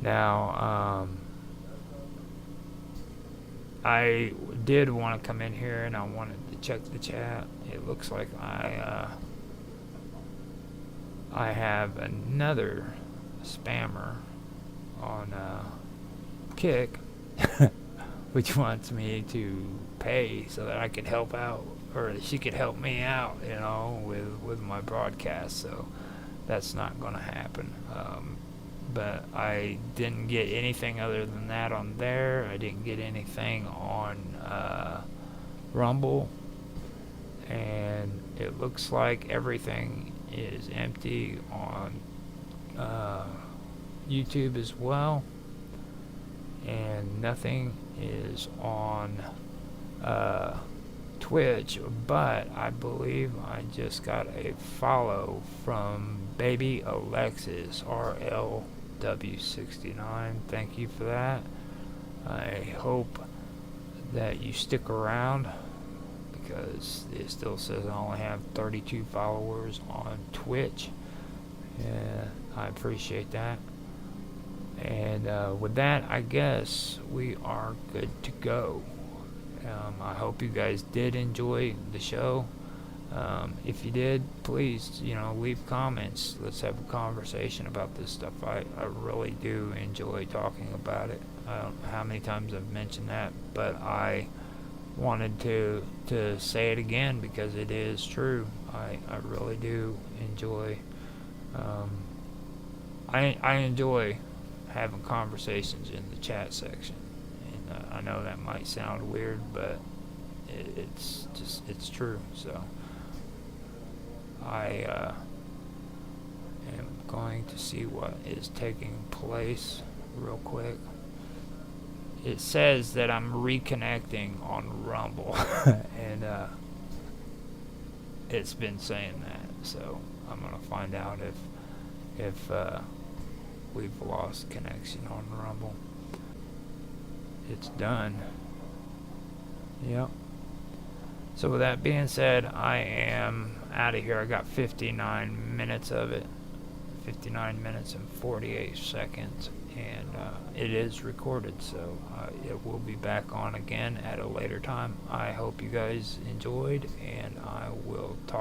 Now, I did want to come in here and I wanted to check the chat. It looks like I have another spammer on Kick, which wants me to pay so that I can help out, or she could help me out, with my broadcast. So that's not going to happen. But I didn't get anything other than that on there. I didn't get anything on Rumble, and it looks like everything is empty on YouTube as well, and nothing is on Twitch. But I believe I just got a follow from Baby Alexis RLW69. Thank you for that. I hope that you stick around, because it still says I only have 32 followers on Twitch. Yeah, I appreciate that. And with that, I guess we are good to go. I hope you guys did enjoy the show. If you did, please, leave comments. Let's have a conversation about this stuff. I really do enjoy talking about it. I don't know how many times I've mentioned that, but I wanted to say it again because it is true. I really do enjoy. I enjoy having conversations in the chat section, and I know that might sound weird, but it's true. So I am going to see what is taking place real quick. It says that I'm reconnecting on Rumble, and it's been saying that, so I'm gonna find out if we've lost connection on Rumble. It's done. Yep. So with that being said, I am out of here. I got 59 minutes of it. 59 minutes and 48 seconds. And it is recorded, so it will be back on again at a later time. I hope you guys enjoyed, and I will talk